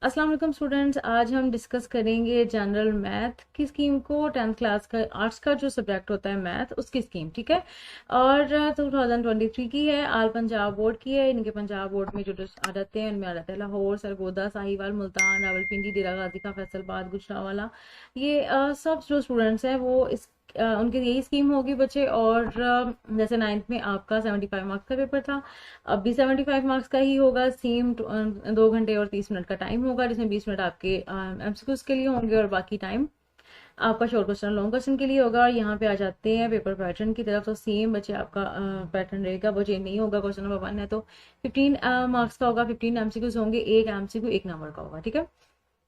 अस्सलाम वालेकुम स्टूडेंट्स, आज हम डिस्कस करेंगे जनरल मैथ की स्कीम को। 10th क्लास का आर्ट्स का जो सब्जेक्ट होता है मैथ, उसकी स्कीम। ठीक है। और 2023 की है, आल पंजाब बोर्ड की है। इनके पंजाब बोर्ड में जो आ जाते हैं उनमें आ जाता है लाहौर, सरगोदा, साहिवाल, मुल्तान, रावलपिंडी, डेरा गाजी का, फैसलाबाद, गुजरांवाला। ये सब जो स्टूडेंट्स हैं वो इस उनकी यही स्कीम होगी बच्चे। और जैसे 9th में आपका 75 मार्क्स का पेपर था, अब भी 75 मार्क्स का ही होगा। सेम 2 घंटे और 30 मिनट का टाइम होगा, जिसमें 20 मिनट आपके एमसीक्यूज के लिए होंगे और बाकी टाइम आपका शॉर्ट क्वेश्चन लॉन्ग क्वेश्चन के लिए होगा। और यहाँ पे आ जाते हैं पेपर पैटर्न की तरफ, तो सेम बच्चे आपका पैटर्न रहेगा, वो चेंज नहीं होगा। क्वेश्चन नंबर 1 है तो 15 मार्क्स का होगा, 15 एमसीक्यूज होंगे, एक एमसीक्यू एक नंबर का होगा। ठीक है।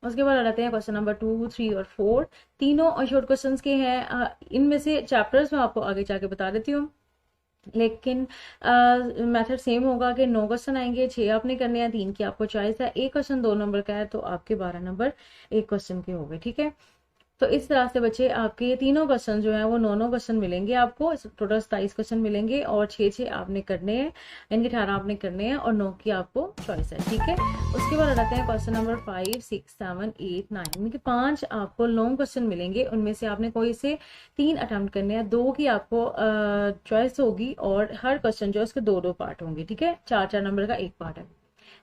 उसके बाद आ जाते हैं क्वेश्चन नंबर 2, 3 और 4। तीनों और शॉर्ट क्वेश्चन के हैं। इनमें से चैप्टर्स मैं आपको आगे जाके बता देती हूँ, लेकिन मेथड सेम होगा कि 9 क्वेश्चन आएंगे, 6 आपने करने हैं, 3 की आपको चॉइस है। एक क्वेश्चन 2 नंबर का है तो आपके 12 नंबर एक क्वेश्चन के हो गए। ठीक है। तो इस तरह से बच्चे आपके ये तीनों क्वेश्चन जो है वो 9 क्वेश्चन मिलेंगे आपको। टोटल 27 क्वेश्चन मिलेंगे और 6 आपने करने हैं, यानी कि 18 आपने करने हैं और 9 की आपको चॉइस है। ठीक है। उसके बाद आ जाते हैं क्वेश्चन नंबर 5, 6, 7, 8, 9। इनके 5 आपको लॉन्ग क्वेश्चन मिलेंगे, उनमें से आपने कोई से 3 अटेम्प्ट करने हैं, 2 की आपको चॉइस होगी और हर क्वेश्चन जो है उसके 2-2 पार्ट होंगे। ठीक है। 4-4 नंबर का एक पार्ट है।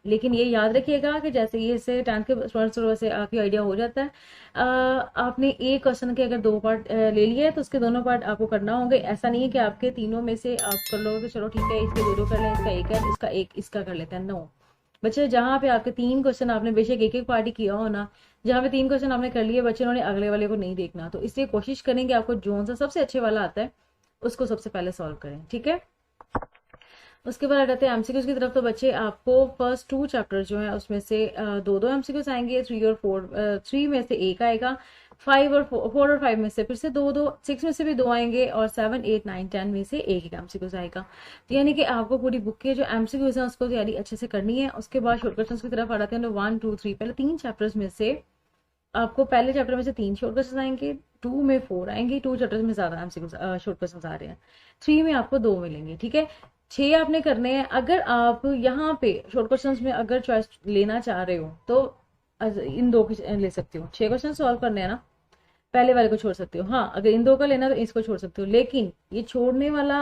लेकिन ये याद रखिएगा कि जैसे ये से 10th के स्टूडेंट्स से आपकी आइडिया हो जाता है। आपने एक क्वेश्चन के अगर 2 पार्ट ले लिए हैं तो उसके दोनों पार्ट आपको करना होंगे। ऐसा नहीं है कि आपके तीनों में से आप कर लोगे तो चलो ठीक है, इसके 2-2 कर लें, इसका एक है, इसका एक, इसका कर लेते हैं। नो बच्चे, जहां पे आपके 3 क्वेश्चन आपने बेशक एक एक पार्ट ही किया हो ना, जहां पे 3 क्वेश्चन आपने कर लिए, बच्चे उन्होंने अगले वाले को नहीं देखना। तो इसलिए कोशिश करेंगे आपको जोन सा सबसे अच्छे वाला आता है उसको सबसे पहले सॉल्व करें। ठीक है। उसके बाद आ जाते हैं एमसीक्यूज की तरफ। तो बच्चे आपको फर्स्ट 2 चैप्टर जो है उसमें से 2-2 एमसीक्यूज आएंगे, 3 और 4, 3 में से एक आएगा, 5 और 4 और 5 में से फिर से 2-2, 6 में से भी 2 आएंगे और 7, 8, 9, 10 में से एक एक एमसीक्यूज आएगा। तो यानी कि आपको पूरी बुक के जो एमसीक्यूज है उसको तैयारी अच्छे से करनी है। उसके बाद शॉर्ट क्वेश्चन की तरफ आ जाते हैं। 1, 2, 3 पहले 3 चैप्टर्स में से आपको पहले चैप्टर में से 3 शॉर्ट क्वेश्चन आएंगे, 2 में 4 आएंगे, 2 चैप्टर्स में ज्यादा एमसीक्यू शॉर्ट क्वेश्चन आ रहे हैं, 3 में आपको 2 मिलेंगे। ठीक है। 6 आपने करने हैं। अगर आप यहाँ पे शॉर्ट क्वेश्चन में अगर चॉइस लेना चाह रहे हो तो इन 2 की ले सकते हो। 6 क्वेश्चन सॉल्व करने हैं ना, पहले वाले को छोड़ सकते हो। हाँ, अगर इन 2 का लेना तो इसको छोड़ सकते हो, लेकिन ये छोड़ने वाला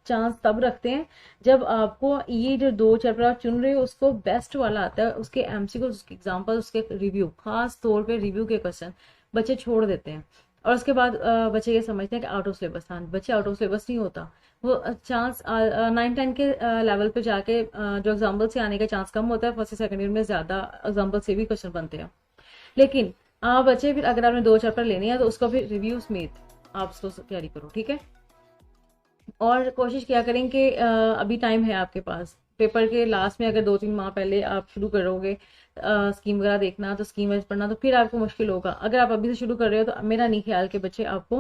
चांस तब रखते हैं जब आपको ये जो 2 चैप्टर आप चुन रहे हो उसको बेस्ट वाला आता है, उसके एमसीक्यू, उसके एग्जांपल, उसके रिव्यू, खास तौर पे रिव्यू के क्वेश्चन बच्चे छोड़ देते हैं। और उसके बाद बच्चे ये समझते हैं कि आउट ऑफ सिलेबस था। बच्चे आउट ऑफ सिलेबस नहीं होता, वो चांस 9-10 के लेवल पे जाके जो एग्जाम्पल से आने का चांस कम होता है, फर्स्ट सेकंड ईयर में ज्यादा एग्जाम्पल से भी क्वेश्चन बनते हैं। लेकिन आप बच्चे फिर अगर आपने 2 चैप्टर लेने हैं तो उसको फिर रिव्यू समेत आप उसको तैयारी करो। ठीक है। और कोशिश किया करें कि अभी टाइम है आपके पास। पेपर के लास्ट में अगर 2-3 माह पहले आप शुरू करोगे स्कीम वगैरह देखना, तो स्कीम वाइज पढ़ना, तो फिर आपको मुश्किल होगा। अगर आप अभी से शुरू कर रहे हो तो मेरा नहीं ख्याल कि बच्चे आपको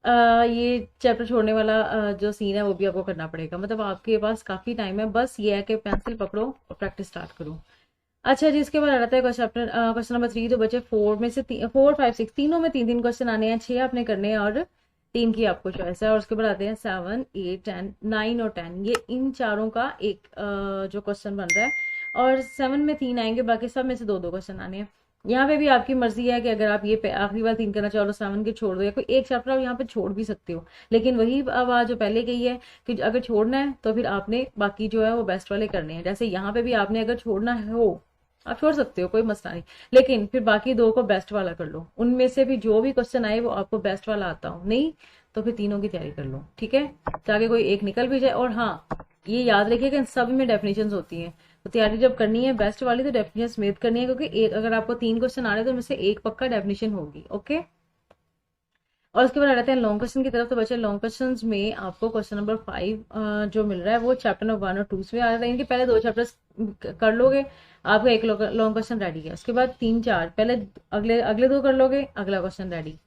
ये चैप्टर छोड़ने वाला जो सीन है वो भी आपको करना पड़ेगा। मतलब आपके पास काफी टाइम है, बस ये है कि पेंसिल पकड़ो और प्रैक्टिस स्टार्ट करो। अच्छा जी, इसके बाद आ जाता है क्वेश्चन नंबर 3। तो बच्चे 4 में से 4, 5, 6 तीनों में 3-3 क्वेश्चन आने हैं, 6 आपने करने हैं और 3 की आपको चॉइस है। और उसके बाद आते हैं 7, 8, 10, 9 और 10। ये इन चारों का एक जो क्वेश्चन बन रहा है, और 7 में 3 आएंगे, बाकी सब में से 2-2 क्वेश्चन आने हैं। यहाँ पे भी आपकी मर्जी है कि अगर आप ये आखिरी बार 3 करना चाहो तो 7 के छोड़ दो, या कोई एक चैप्टर आप यहाँ पे छोड़ भी सकते हो। लेकिन वही आवाज जो पहले कही है कि अगर छोड़ना है तो फिर आपने बाकी जो है वो बेस्ट वाले करने हैं। जैसे यहाँ पे भी आपने अगर छोड़ना हो आप छोड़ सकते हो, कोई मसला नहीं, लेकिन फिर बाकी 2 को बेस्ट वाला कर लो। उनमें से भी जो भी क्वेश्चन आए वो आपको बेस्ट वाला आता हो, नहीं तो फिर तीनों की तैयारी कर लो। ठीक है, ताकि कोई एक निकल भी जाए। और हाँ, ये याद रखिएगा इन सब में डेफिनेशन होती है, तो तैयारी जब करनी है बेस्ट वाली तो डेफिनेशन समेत करनी है, क्योंकि एक अगर आपको 3 क्वेश्चन आ रहे हैं तो उनमें से एक पक्का डेफिनेशन होगी। ओके। और उसके बाद आ जाते हैं लॉन्ग क्वेश्चन की तरफ। तो बच्चे लॉन्ग क्वेश्चन में आपको क्वेश्चन नंबर 5 जो मिल रहा है वो चैप्टर नंबर 1 और 2 में आ रहा है। इनके पहले 2 चैप्टर्स कर लोगे, आपका एक लॉन्ग क्वेश्चन रेडी है। उसके बाद 3, 4 पहले अगले अगले 2 कर लोगे, अगला क्वेश्चन रेडी।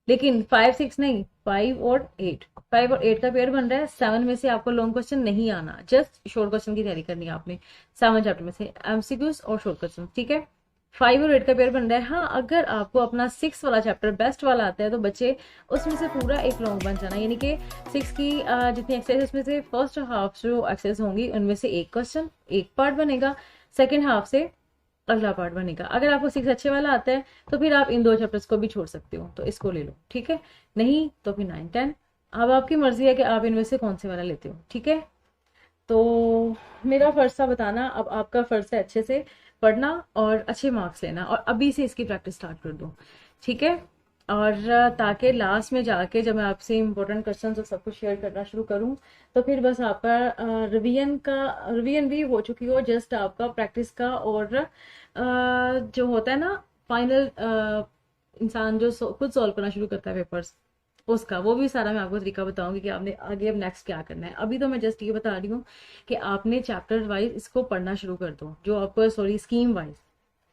लेकिन 5, 6 नहीं, 5 और 8, 5 और 8 का पेयर बन रहा है। 7 में से आपको लॉन्ग क्वेश्चन नहीं आना, जस्ट शॉर्ट क्वेश्चन की तैयारी करनी है आपने 7 चैप्टर में से, एमसीक्यूज और शॉर्ट क्वेश्चन। ठीक है। 5 और 8 का पेयर बन रहा है। हाँ, अगर आपको अपना 6 वाला चैप्टर बेस्ट वाला आता है तो बच्चे उसमें से पूरा एक लॉन्ग बन जाना, यानी कि 6 की जितनी एक्सरसाइज, उसमें से फर्स्ट हाफ जो एक्सरसाइज होंगी उनमें से एक क्वेश्चन एक पार्ट बनेगा, सेकेंड हाफ से अगला पार्ट बनेगा। अगर आपको 6 अच्छे वाला आता है तो फिर आप इन 2 चैप्टर्स को भी छोड़ सकते हो, तो इसको ले लो, ठीक है। नहीं तो फिर 9 10, अब आपकी मर्जी है कि आप इनमें से कौन से वाला लेते हो, ठीक है। तो मेरा फर्ज था बताना, अब आपका फर्ज है अच्छे से पढ़ना और अच्छे मार्क्स लेना, और अभी से इसकी प्रैक्टिस स्टार्ट कर दो, ठीक है। और ताकि लास्ट में जाके जब मैं आपसे इंपॉर्टेंट क्वेश्चंस और सब कुछ शेयर करना शुरू करूं, तो फिर बस आपका रिवीजन भी हो चुकी हो, जस्ट आपका प्रैक्टिस का और जो होता है ना फाइनल, इंसान जो खुद सॉल्व करना शुरू करता है पेपर्स, उसका वो भी सारा मैं आपको तरीका बताऊंगी कि आपने आगे अब नेक्स्ट क्या करना है। अभी तो मैं जस्ट ये बता रही हूँ कि आपने चैप्टर वाइज इसको पढ़ना शुरू कर दो, जो आपको सॉरी स्कीम वाइज,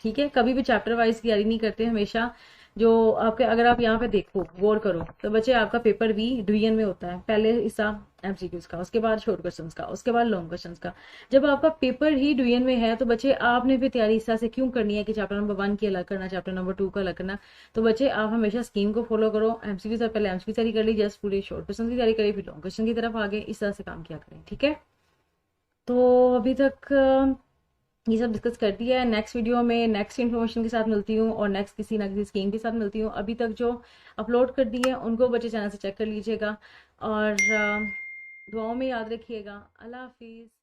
ठीक है। कभी भी चैप्टर वाइज की तैयारी नहीं करते हमेशा। जो आपके, अगर आप यहाँ पे देखो गौर करो तो बच्चे आपका पेपर भी डिवीजन में होता है, पहले हिस्सा एमसीक्यूज का, उसके बाद शॉर्ट क्वेश्चंस का, उसके बाद लॉन्ग क्वेश्चंस का। जब आपका पेपर ही डिवीजन में है तो बच्चे आपने फिर तैयारी इस तरह से क्यों करनी है कि चैप्टर नंबर 1 की अलग करना, चैप्टर नंबर 2 का अलग करना। तो बच्चे आप हमेशा स्कीम को फॉलो करो। एमसीक्यू से पहले एमसीक्यू तैयारी कर ली, जस्ट पूरे शॉर्ट क्वेश्चन की तैयारी करी, फिर लॉन्ग क्वेश्चन की तरफ आगे, इस तरह से काम किया करें, ठीक है। तो अभी तक ये सब डिस्कस कर दिया है। नेक्स्ट वीडियो में नेक्स्ट इन्फॉर्मेशन के साथ मिलती हूँ और नेक्स्ट किसी ना किसी स्कीम के साथ मिलती हूँ। अभी तक जो अपलोड कर दी है उनको बच्चे चैनल से चेक कर लीजिएगा, और दुआओं में याद रखिएगा। अल्लाह हाफिज़।